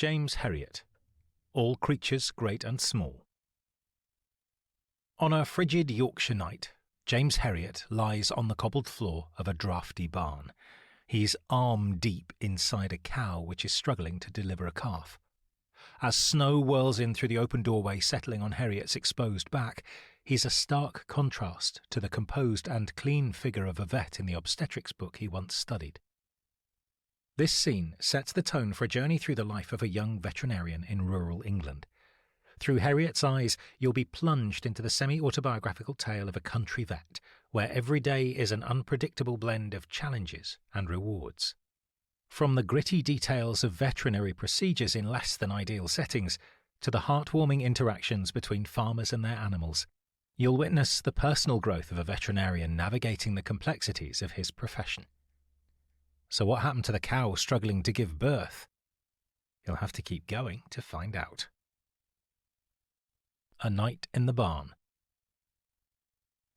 James Herriot, All Creatures Great and Small. On a frigid Yorkshire night, James Herriot lies on the cobbled floor of a draughty barn. He's arm-deep inside a cow which is struggling to deliver a calf. As snow whirls in through the open doorway, settling on Herriot's exposed back, he's a stark contrast to the composed and clean figure of a vet in the obstetrics book he once studied. This scene sets the tone for a journey through the life of a young veterinarian in rural England. Through Herriot's eyes, you'll be plunged into the semi-autobiographical tale of a country vet, where every day is an unpredictable blend of challenges and rewards. From the gritty details of veterinary procedures in less than ideal settings, to the heartwarming interactions between farmers and their animals, you'll witness the personal growth of a veterinarian navigating the complexities of his profession. So what happened to the cow struggling to give birth? You'll have to keep going to find out. A Night in the Barn.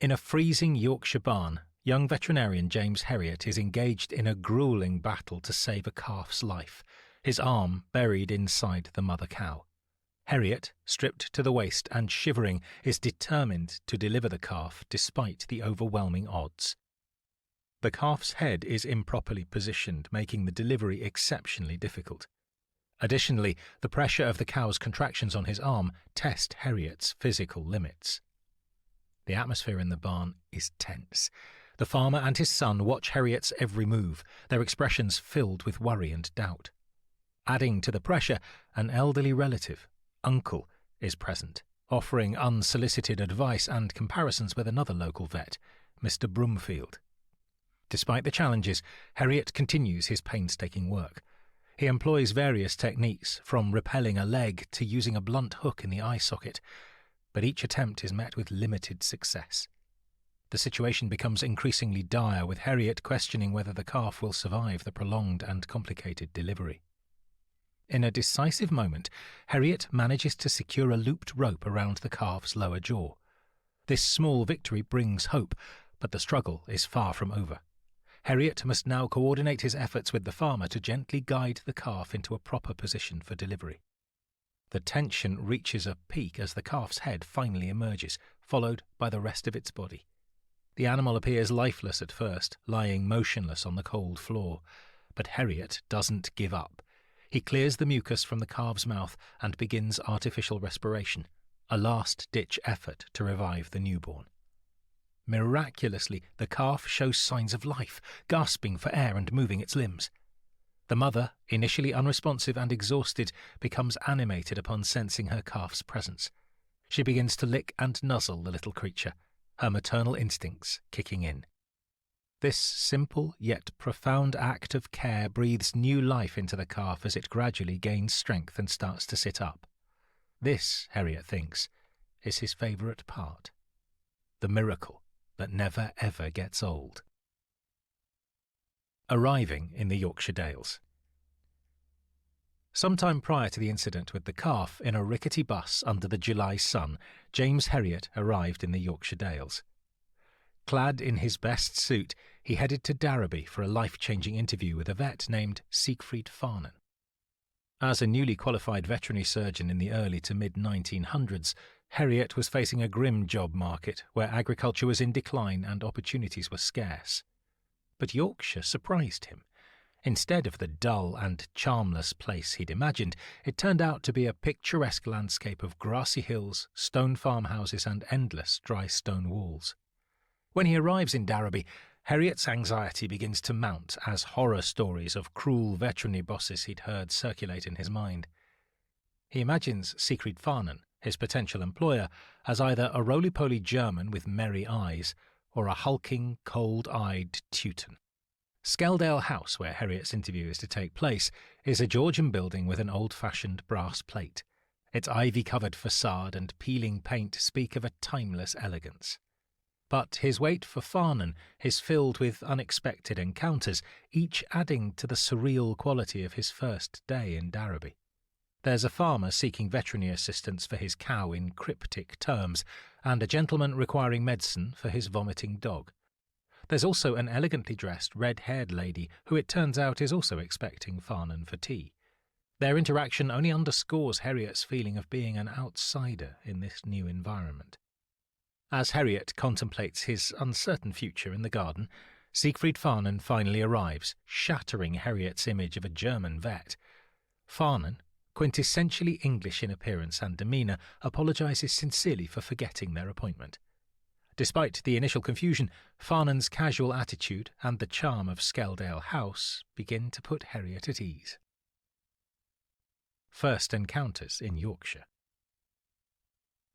In a freezing Yorkshire barn, young veterinarian James Herriot is engaged in a gruelling battle to save a calf's life, his arm buried inside the mother cow. Herriot, stripped to the waist and shivering, is determined to deliver the calf despite the overwhelming odds. The calf's head is improperly positioned, making the delivery exceptionally difficult. Additionally, the pressure of the cow's contractions on his arm test Herriot's physical limits. The atmosphere in the barn is tense. The farmer and his son watch Herriot's every move, their expressions filled with worry and doubt. Adding to the pressure, an elderly relative, uncle, is present, offering unsolicited advice and comparisons with another local vet, Mr. Broomfield. Despite the challenges, Herriot continues his painstaking work. He employs various techniques, from repelling a leg to using a blunt hook in the eye socket, but each attempt is met with limited success. The situation becomes increasingly dire, with Herriot questioning whether the calf will survive the prolonged and complicated delivery. In a decisive moment, Herriot manages to secure a looped rope around the calf's lower jaw. This small victory brings hope, but the struggle is far from over. Herriot must now coordinate his efforts with the farmer to gently guide the calf into a proper position for delivery. The tension reaches a peak as the calf's head finally emerges, followed by the rest of its body. The animal appears lifeless at first, lying motionless on the cold floor, but Herriot doesn't give up. He clears the mucus from the calf's mouth and begins artificial respiration, a last-ditch effort to revive the newborn. Miraculously, the calf shows signs of life, gasping for air and moving its limbs. The mother, initially unresponsive and exhausted, becomes animated upon sensing her calf's presence. She begins to lick and nuzzle the little creature, her maternal instincts kicking in. This simple yet profound act of care breathes new life into the calf as it gradually gains strength and starts to sit up. This, Herriot thinks, is his favourite part. The miracle that never ever gets old. Arriving in the Yorkshire Dales. Sometime prior to the incident with the calf, in a rickety bus under the July sun, James Herriot arrived in the Yorkshire Dales. Clad in his best suit, he headed to Darrowby for a life-changing interview with a vet named Siegfried Farnan. As a newly qualified veterinary surgeon in the early to mid-1900s, Herriot was facing a grim job market where agriculture was in decline and opportunities were scarce. But Yorkshire surprised him. Instead of the dull and charmless place he'd imagined, it turned out to be a picturesque landscape of grassy hills, stone farmhouses and endless dry stone walls. When he arrives in Darrowby, Herriot's anxiety begins to mount as horror stories of cruel veterinary bosses he'd heard circulate in his mind. He imagines Siegfried Farnan, his potential employer, as either a roly-poly German with merry eyes or a hulking, cold-eyed Teuton. Skeldale House, where Herriot's interview is to take place, is a Georgian building with an old-fashioned brass plate. Its ivy-covered facade and peeling paint speak of a timeless elegance. But his wait for Farnan is filled with unexpected encounters, each adding to the surreal quality of his first day in Darrowby. There's a farmer seeking veterinary assistance for his cow in cryptic terms, and a gentleman requiring medicine for his vomiting dog. There's also an elegantly dressed, red-haired lady who it turns out is also expecting Farnan for tea. Their interaction only underscores Herriot's feeling of being an outsider in this new environment. As Herriot contemplates his uncertain future in the garden, Siegfried Farnan finally arrives, shattering Herriot's image of a German vet. Farnan, quintessentially English in appearance and demeanour, apologises sincerely for forgetting their appointment. Despite the initial confusion, Farnan's casual attitude and the charm of Skeldale House begin to put Herriot at ease. First encounters in Yorkshire.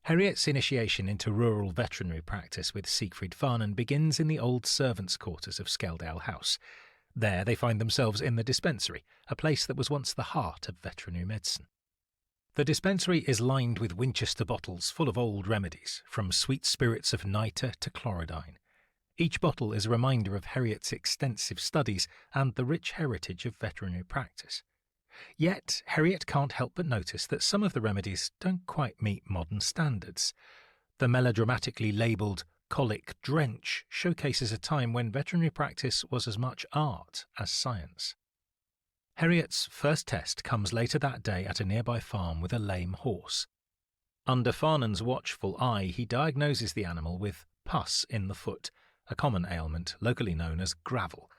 Herriot's initiation into rural veterinary practice with Siegfried Farnan begins in the old servants' quarters of Skeldale House. There they find themselves in the dispensary, a place that was once the heart of veterinary medicine. The dispensary is lined with Winchester bottles full of old remedies, from sweet spirits of nitre to chlorodyne. Each bottle is a reminder of Herriot's extensive studies and the rich heritage of veterinary practice. Yet Herriot can't help but notice that some of the remedies don't quite meet modern standards. The melodramatically labelled Colic Drench showcases a time when veterinary practice was as much art as science. Herriot's first test comes later that day at a nearby farm with a lame horse. Under Farnan's watchful eye, he diagnoses the animal with pus in the foot, a common ailment locally known as gravel.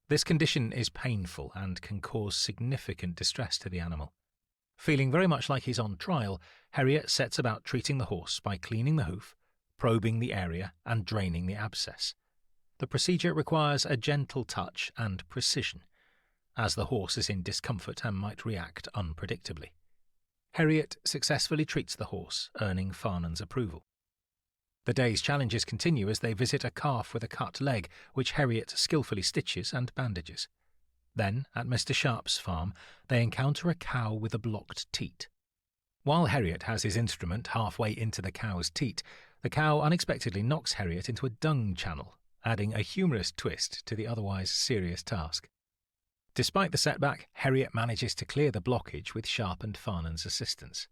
This condition is painful and can cause significant distress to the animal. Feeling very much like he's on trial, Herriot sets about treating the horse by cleaning the hoof, probing the area and draining the abscess. The procedure requires a gentle touch and precision, as the horse is in discomfort and might react unpredictably. Herriot successfully treats the horse, earning Farnan's approval. The day's challenges continue as they visit a calf with a cut leg, which Herriot skillfully stitches and bandages. Then, at Mr. Sharp's farm, they encounter a cow with a blocked teat. While Herriot has his instrument halfway into the cow's teat, the cow unexpectedly knocks Herriot into a dung channel, adding a humorous twist to the otherwise serious task. Despite the setback, Herriot manages to clear the blockage with Sharp and Farnan's assistance.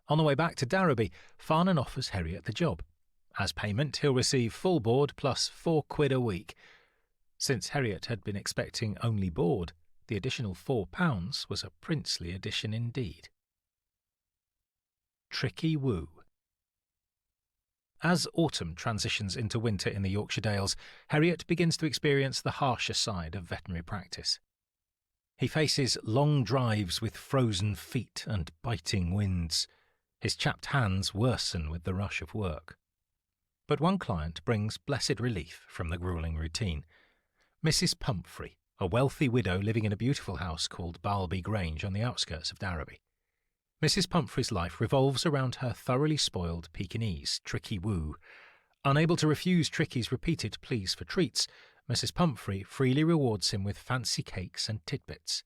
On the way back to Darrowby, Farnan offers Herriot the job. As payment, he'll receive full board plus £4 a week. Since Herriot had been expecting only board, the additional £4 was a princely addition indeed. Tricky Woo. As autumn transitions into winter in the Yorkshire Dales, Herriot begins to experience the harsher side of veterinary practice. He faces long drives with frozen feet and biting winds. His chapped hands worsen with the rush of work. But one client brings blessed relief from the gruelling routine. Mrs. Pumphrey, a wealthy widow living in a beautiful house called Balby Grange on the outskirts of Darrowby. Mrs. Pumphrey's life revolves around her thoroughly spoiled Pekingese, Tricky Woo. Unable to refuse Tricky's repeated pleas for treats, Mrs. Pumphrey freely rewards him with fancy cakes and tidbits.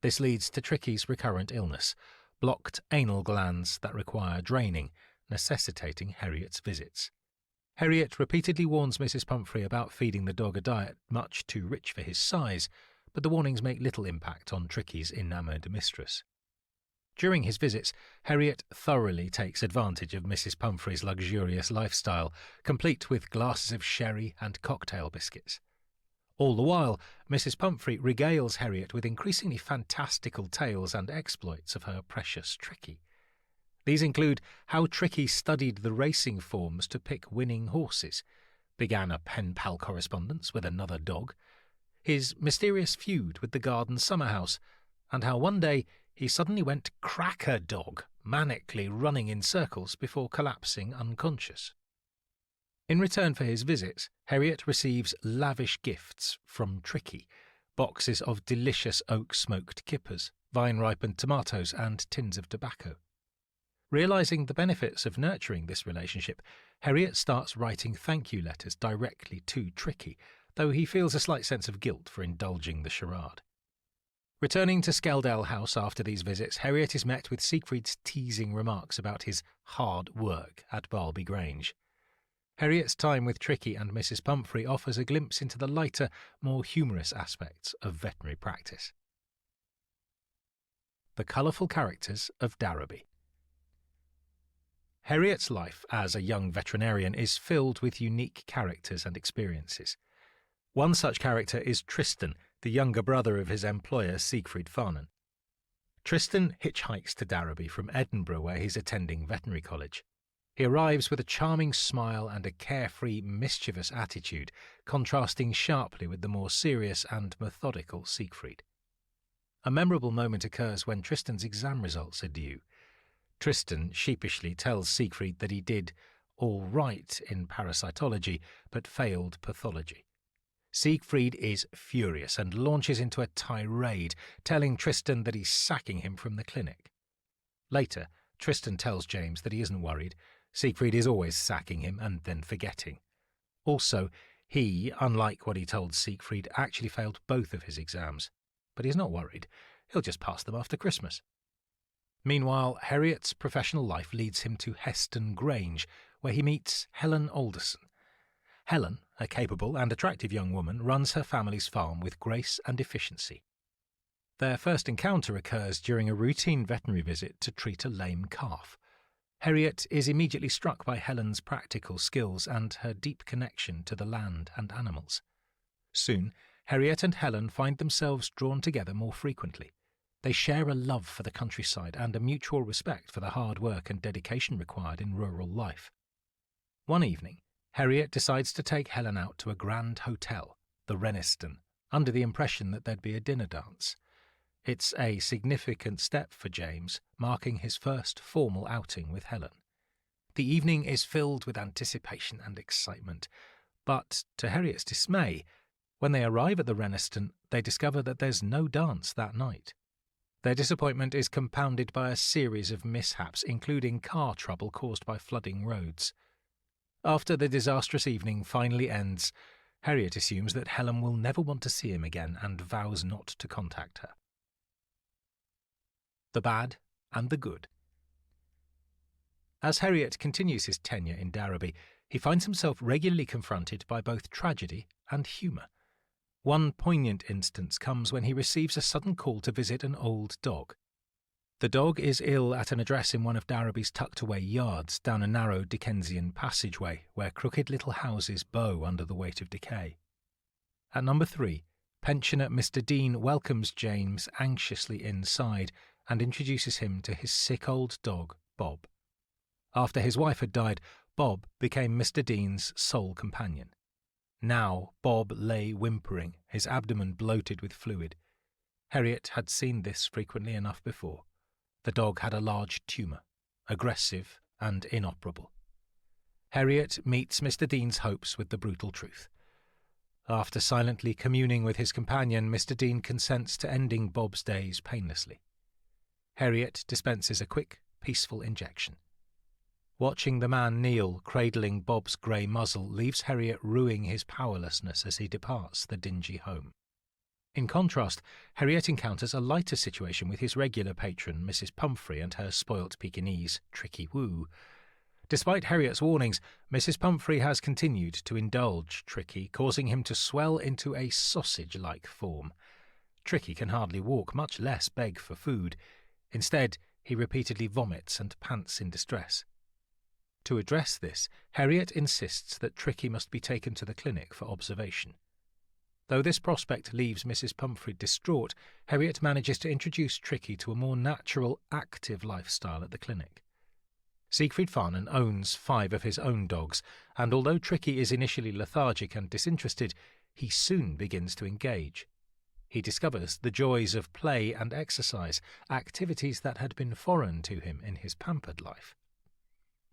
This leads to Tricky's recurrent illness, blocked anal glands that require draining, necessitating Herriot's visits. Herriot repeatedly warns Mrs. Pumphrey about feeding the dog a diet much too rich for his size, but the warnings make little impact on Tricky's enamoured mistress. During his visits, Herriot thoroughly takes advantage of Mrs. Pumphrey's luxurious lifestyle, complete with glasses of sherry and cocktail biscuits. All the while, Mrs. Pumphrey regales Herriot with increasingly fantastical tales and exploits of her precious Tricky. These include how Tricky studied the racing forms to pick winning horses, began a pen-pal correspondence with another dog, his mysterious feud with the garden summer house, and how one day he suddenly went cracker dog, manically running in circles before collapsing unconscious. In return for his visits, Herriot receives lavish gifts from Tricky, boxes of delicious oak-smoked kippers, vine-ripened tomatoes and tins of tobacco. Realising the benefits of nurturing this relationship, Herriot starts writing thank-you letters directly to Tricky, though he feels a slight sense of guilt for indulging the charade. Returning to Skeldale House after these visits, Herriot is met with Siegfried's teasing remarks about his hard work at Balby Grange. Herriot's time with Tricky and Mrs. Pumphrey offers a glimpse into the lighter, more humorous aspects of veterinary practice. The colourful characters of Darrowby. Herriot's life as a young veterinarian is filled with unique characters and experiences. One such character is Tristan, the younger brother of his employer Siegfried Farnan. Tristan hitchhikes to Darrowby from Edinburgh, where he's attending veterinary college. He arrives with a charming smile and a carefree, mischievous attitude, contrasting sharply with the more serious and methodical Siegfried. A memorable moment occurs when Tristan's exam results are due. Tristan sheepishly tells Siegfried that he did all right in parasitology, but failed pathology. Siegfried is furious and launches into a tirade, telling Tristan that he's sacking him from the clinic. Later, Tristan tells James that he isn't worried. Siegfried is always sacking him and then forgetting. Also, he, unlike what he told Siegfried, actually failed both of his exams. But he's not worried. He'll just pass them after Christmas. Meanwhile, Herriot's professional life leads him to Heston Grange, where he meets Helen Alderson. Helen, a capable and attractive young woman, runs her family's farm with grace and efficiency. Their first encounter occurs during a routine veterinary visit to treat a lame calf. Herriot is immediately struck by Helen's practical skills and her deep connection to the land and animals. Soon, Herriot and Helen find themselves drawn together more frequently. They share a love for the countryside and a mutual respect for the hard work and dedication required in rural life. One evening, Herriot decides to take Helen out to a grand hotel, the Reniston, under the impression that there'd be a dinner dance. It's a significant step for James, marking his first formal outing with Helen. The evening is filled with anticipation and excitement, but to Herriot's dismay, when they arrive at the Reniston, they discover that there's no dance that night. Their disappointment is compounded by a series of mishaps, including car trouble caused by flooding roads. After the disastrous evening finally ends, Herriot assumes that Helen will never want to see him again and vows not to contact her. The Bad and the Good. As Herriot continues his tenure in Darrowby, he finds himself regularly confronted by both tragedy and humour. One poignant instance comes when he receives a sudden call to visit an old dog. The dog is ill at an address in one of Darrowby's tucked-away yards down a narrow Dickensian passageway where crooked little houses bow under the weight of decay. At number 3, pensioner Mr. Dean welcomes James anxiously inside and introduces him to his sick old dog, Bob. After his wife had died, Bob became Mr. Dean's sole companion. Now Bob lay whimpering, his abdomen bloated with fluid. Herriot had seen this frequently enough before. The dog had a large tumour, aggressive and inoperable. Herriot meets Mr. Dean's hopes with the brutal truth. After silently communing with his companion, Mr. Dean consents to ending Bob's days painlessly. Herriot dispenses a quick, peaceful injection. Watching the man kneel, cradling Bob's grey muzzle, leaves Herriot rueing his powerlessness as he departs the dingy home. In contrast, Herriot encounters a lighter situation with his regular patron, Mrs. Pumphrey, and her spoilt Pekingese, Tricky Woo. Despite Herriot's warnings, Mrs. Pumphrey has continued to indulge Tricky, causing him to swell into a sausage-like form. Tricky can hardly walk, much less beg for food. Instead, he repeatedly vomits and pants in distress. To address this, Herriot insists that Tricky must be taken to the clinic for observation. Though this prospect leaves Mrs. Pumphrey distraught, Herriot manages to introduce Tricky to a more natural, active lifestyle at the clinic. Siegfried Farnan owns 5 of his own dogs, and although Tricky is initially lethargic and disinterested, he soon begins to engage. He discovers the joys of play and exercise, activities that had been foreign to him in his pampered life.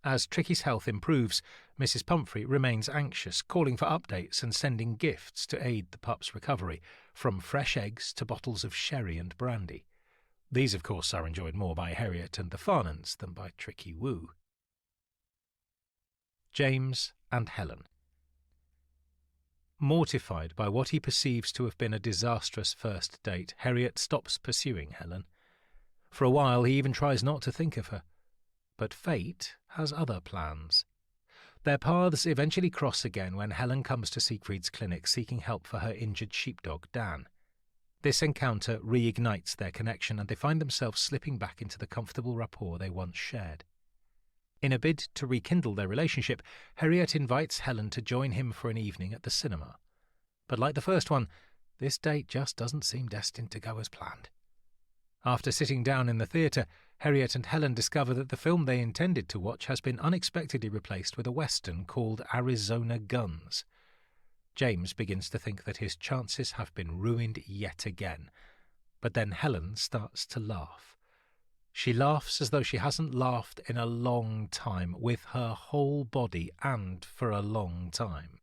As Tricky's health improves, Mrs. Pumphrey remains anxious, calling for updates and sending gifts to aid the pup's recovery, from fresh eggs to bottles of sherry and brandy. These, of course, are enjoyed more by Herriot and the Farnans than by Tricky Woo. James and Helen. Mortified by what he perceives to have been a disastrous first date, Herriot stops pursuing Helen. For a while he even tries not to think of her. But fate has other plans. Their paths eventually cross again when Helen comes to Siegfried's clinic seeking help for her injured sheepdog, Dan. This encounter reignites their connection and they find themselves slipping back into the comfortable rapport they once shared. In a bid to rekindle their relationship, Herriot invites Helen to join him for an evening at the cinema. But like the first one, this date just doesn't seem destined to go as planned. After sitting down in the theatre, Herriot and Helen discover that the film they intended to watch has been unexpectedly replaced with a western called Arizona Guns. James begins to think that his chances have been ruined yet again. But then Helen starts to laugh. She laughs as though she hasn't laughed in a long time, with her whole body and for a long time.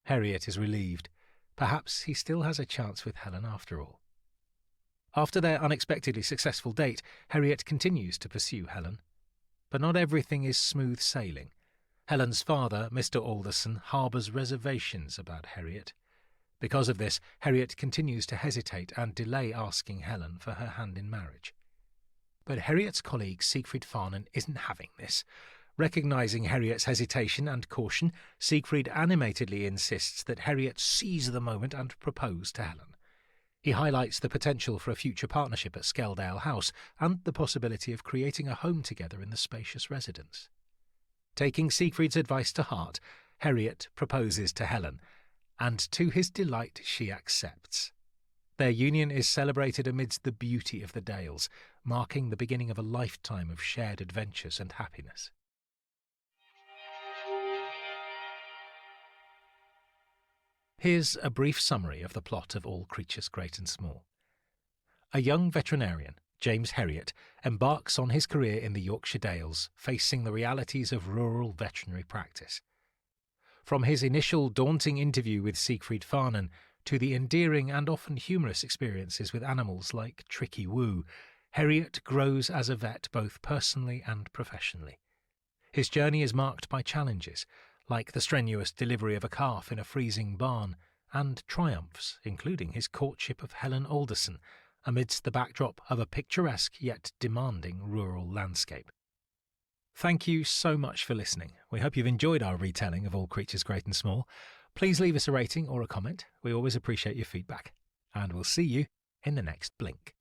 Herriot is relieved. Perhaps he still has a chance with Helen after all. After their unexpectedly successful date, Herriot continues to pursue Helen. But not everything is smooth sailing. Helen's father, Mr. Alderson, harbours reservations about Herriot. Because of this, Herriot continues to hesitate and delay asking Helen for her hand in marriage. But Herriot's colleague Siegfried Farnan isn't having this. Recognising Herriot's hesitation and caution, Siegfried animatedly insists that Herriot seize the moment and propose to Helen. He highlights the potential for a future partnership at Skeldale House and the possibility of creating a home together in the spacious residence. Taking Siegfried's advice to heart, Herriot proposes to Helen, and to his delight she accepts. Their union is celebrated amidst the beauty of the Dales, marking the beginning of a lifetime of shared adventures and happiness. Here's a brief summary of the plot of All Creatures Great and Small. A young veterinarian, James Herriot, embarks on his career in the Yorkshire Dales, facing the realities of rural veterinary practice. From his initial daunting interview with Siegfried Farnan to the endearing and often humorous experiences with animals like Tricky Woo, Herriot grows as a vet both personally and professionally. His journey is marked by challenges, like the strenuous delivery of a calf in a freezing barn, and triumphs, including his courtship of Helen Alderson, amidst the backdrop of a picturesque yet demanding rural landscape. Thank you so much for listening. We hope you've enjoyed our retelling of All Creatures Great and Small. Please leave us a rating or a comment. We always appreciate your feedback. And we'll see you in the next blink.